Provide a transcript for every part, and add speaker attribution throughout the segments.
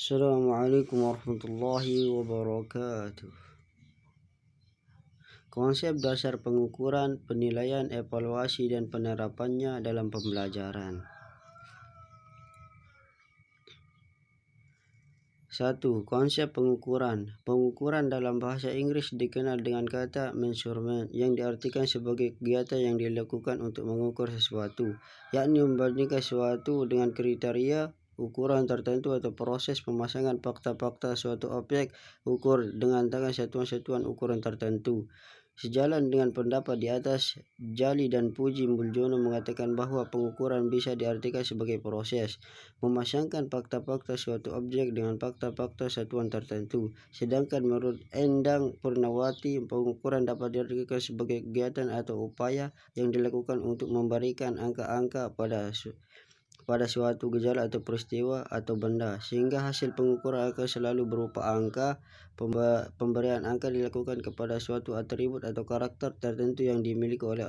Speaker 1: Assalamualaikum warahmatullahi wabarakatuh. Konsep dasar pengukuran, penilaian, evaluasi, dan penerapannya dalam pembelajaran. 1. Konsep pengukuran. Pengukuran dalam bahasa Inggris dikenal dengan kata measurement, yang diartikan sebagai kegiatan yang dilakukan untuk mengukur sesuatu, yakni membandingkan sesuatu dengan kriteria ukuran tertentu atau proses pemasangan fakta-fakta suatu objek ukur dengan tangan satuan-satuan ukuran tertentu. Sejalan dengan pendapat di atas, Jali dan Puji Muljono mengatakan bahwa pengukuran bisa diartikan sebagai proses memasangkan fakta-fakta suatu objek dengan fakta-fakta satuan tertentu. Sedangkan menurut Endang Purnawati, pengukuran dapat diartikan sebagai kegiatan atau upaya yang dilakukan untuk memberikan angka-angka pada suatu gejala atau peristiwa atau benda, sehingga hasil pengukuran akan selalu berupa angka. Pemberian angka dilakukan kepada suatu atribut atau karakter tertentu yang dimiliki oleh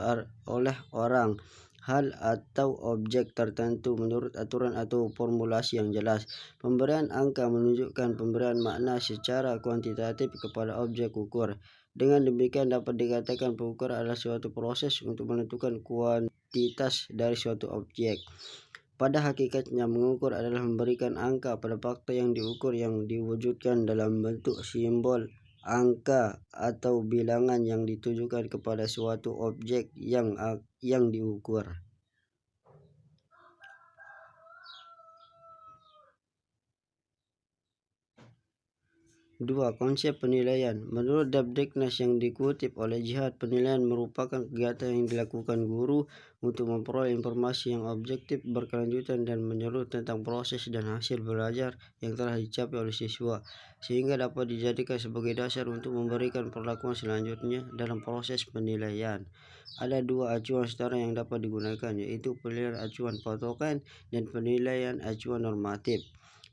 Speaker 1: orang, hal atau objek tertentu menurut aturan atau formulasi yang jelas. Pemberian angka menunjukkan pemberian makna secara kuantitatif kepada objek ukur. Dengan demikian dapat dikatakan pengukuran adalah suatu proses untuk menentukan kuantitas dari suatu objek. Pada hakikatnya, mengukur adalah memberikan angka pada fakta yang diukur yang diwujudkan dalam bentuk simbol, angka, atau bilangan yang ditujukan kepada suatu objek yang diukur. 2. Konsep penilaian. Menurut Dabdeknas yang dikutip oleh Jihad, penilaian merupakan kegiatan yang dilakukan guru untuk memperoleh informasi yang objektif, berkelanjutan, dan menyeluruh tentang proses dan hasil belajar yang telah dicapai oleh siswa, sehingga dapat dijadikan sebagai dasar untuk memberikan perlakuan selanjutnya dalam proses penilaian. Ada dua acuan setara yang dapat digunakan, yaitu penilaian acuan patokan dan penilaian acuan normatif.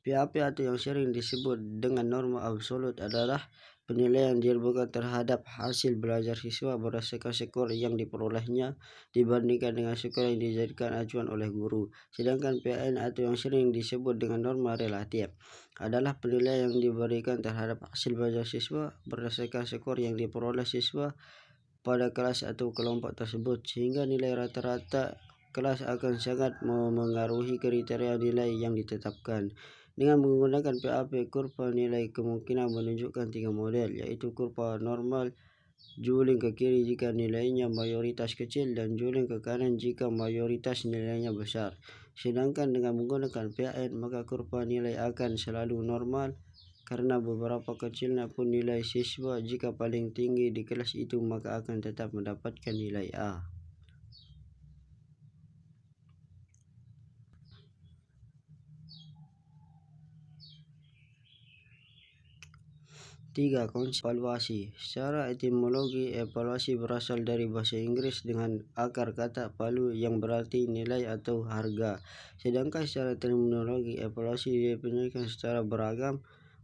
Speaker 1: PAP atau yang sering disebut dengan norma absolut adalah penilaian dilakukan terhadap hasil belajar siswa berdasarkan skor yang diperolehnya dibandingkan dengan skor yang dijadikan acuan oleh guru. Sedangkan PAN atau yang sering disebut dengan norma relatif adalah penilaian yang diberikan terhadap hasil belajar siswa berdasarkan skor yang diperoleh siswa pada kelas atau kelompok tersebut, sehingga nilai rata-rata kelas akan sangat memengaruhi kriteria nilai yang ditetapkan. Dengan menggunakan PAP, kurva nilai kemungkinan menunjukkan 3 model, yaitu kurva normal, juling ke kiri jika nilainya mayoritas kecil, dan juling ke kanan jika mayoritas nilainya besar. Sedangkan dengan menggunakan PAN, maka kurva nilai akan selalu normal, karena beberapa kecilnya pun nilai siswa jika paling tinggi di kelas itu maka akan tetap mendapatkan nilai A. 3. Konsep evaluasi. Secara etimologi, evaluasi berasal dari bahasa Inggris dengan akar kata value yang berarti nilai atau harga. Sedangkan secara terminologi, evaluasi didefinisikan secara beragam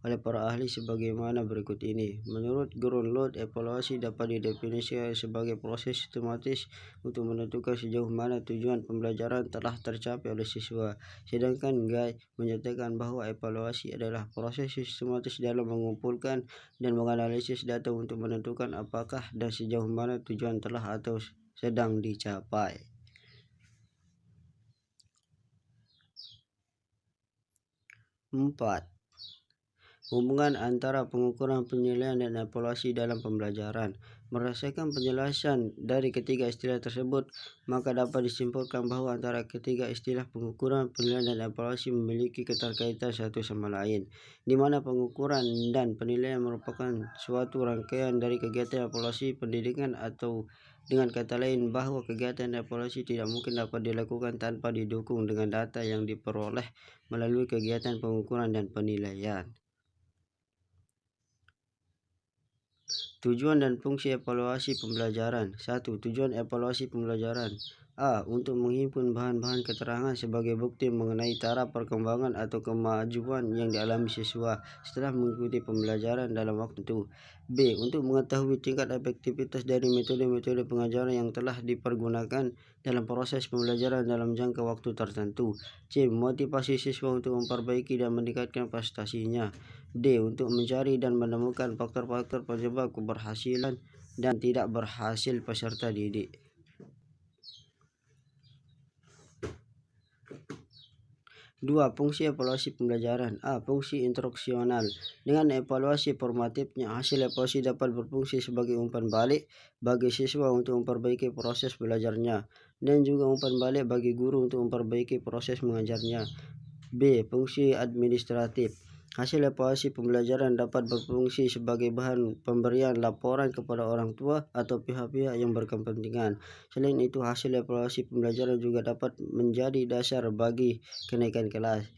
Speaker 1: oleh para ahli sebagaimana berikut ini. Menurut Grunloh, evaluasi dapat didefinisikan sebagai proses sistematis untuk menentukan sejauh mana tujuan pembelajaran telah tercapai oleh siswa. Sedangkan Guy menyatakan bahwa evaluasi adalah proses sistematis dalam mengumpulkan dan menganalisis data untuk menentukan apakah dan sejauh mana tujuan telah atau sedang dicapai. 4. Hubungan antara pengukuran, penilaian, dan evaluasi dalam pembelajaran. Berdasarkan penjelasan dari ketiga istilah tersebut, maka dapat disimpulkan bahwa antara ketiga istilah pengukuran, penilaian, dan evaluasi memiliki keterkaitan satu sama lain, di mana pengukuran dan penilaian merupakan suatu rangkaian dari kegiatan evaluasi pendidikan, atau dengan kata lain bahwa kegiatan evaluasi tidak mungkin dapat dilakukan tanpa didukung dengan data yang diperoleh melalui kegiatan pengukuran dan penilaian. Tujuan dan fungsi evaluasi pembelajaran. 1. Tujuan evaluasi pembelajaran. A. Untuk menghimpun bahan-bahan keterangan sebagai bukti mengenai taraf perkembangan atau kemajuan yang dialami siswa setelah mengikuti pembelajaran dalam waktu itu. B. Untuk mengetahui tingkat efektivitas dari metode-metode pengajaran yang telah dipergunakan dalam proses pembelajaran dalam jangka waktu tertentu. C. Motivasi siswa untuk memperbaiki dan meningkatkan prestasinya. D. Untuk mencari dan menemukan faktor-faktor penyebab keberhasilan dan tidak berhasil peserta didik. 2. Fungsi evaluasi pembelajaran. A. Fungsi instruksional. Dengan evaluasi formatifnya, hasil evaluasi dapat berfungsi sebagai umpan balik bagi siswa untuk memperbaiki proses belajarnya, dan juga umpan balik bagi guru untuk memperbaiki proses mengajarnya. B. Fungsi administratif. Hasil evaluasi pembelajaran dapat berfungsi sebagai bahan pemberian laporan kepada orang tua atau pihak-pihak yang berkepentingan. Selain itu, hasil evaluasi pembelajaran juga dapat menjadi dasar bagi kenaikan kelas.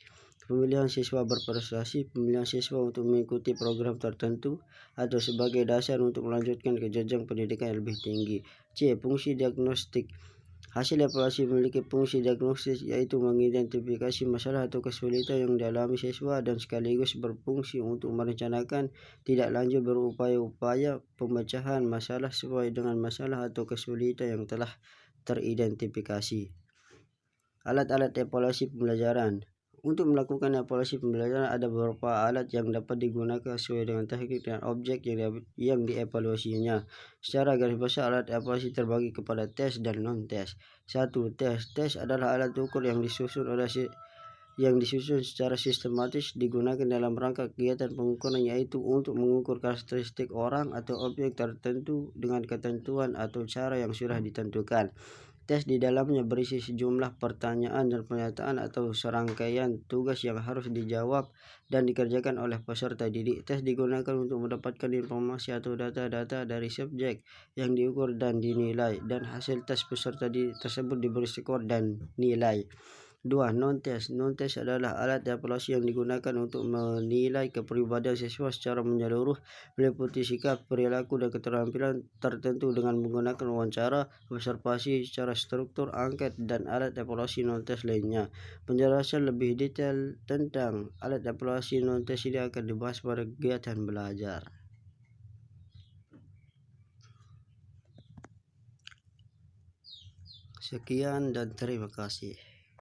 Speaker 1: Pemilihan siswa berprestasi. Pemilihan siswa untuk mengikuti program tertentu atau sebagai dasar untuk melanjutkan ke jenjang pendidikan yang lebih tinggi. C. Fungsi diagnostik. Hasil evaluasi memiliki fungsi diagnosis, yaitu mengidentifikasi masalah atau kesulitan yang dialami siswa dan sekaligus berfungsi untuk merencanakan tindak lanjut berupaya-upaya pemecahan masalah sesuai dengan masalah atau kesulitan yang telah teridentifikasi. Alat-alat evaluasi pembelajaran. Untuk melakukan evaluasi pembelajaran ada beberapa alat yang dapat digunakan sesuai dengan teknik dan objek yang dievaluasinya. Secara garis besar, alat evaluasi terbagi kepada tes dan non-tes. 1. Tes. Tes adalah alat ukur yang disusun secara sistematis digunakan dalam rangka kegiatan pengukuran, yaitu untuk mengukur karakteristik orang atau objek tertentu dengan ketentuan atau cara yang sudah ditentukan. Tes di dalamnya berisi sejumlah pertanyaan dan pernyataan atau serangkaian tugas yang harus dijawab dan dikerjakan oleh peserta didik. Tes digunakan untuk mendapatkan informasi atau data-data dari subjek yang diukur dan dinilai, dan hasil tes peserta didik tersebut diberi skor dan nilai. 2. Non-tes. Non-tes adalah alat evaluasi yang digunakan untuk menilai kepribadian siswa secara menyeluruh, meliputi sikap, perilaku, dan keterampilan tertentu dengan menggunakan wawancara, observasi secara struktur, angket, dan alat evaluasi non-tes lainnya. Penjelasan lebih detail tentang alat evaluasi non-tes ini akan dibahas pada kegiatan belajar. Sekian dan terima kasih.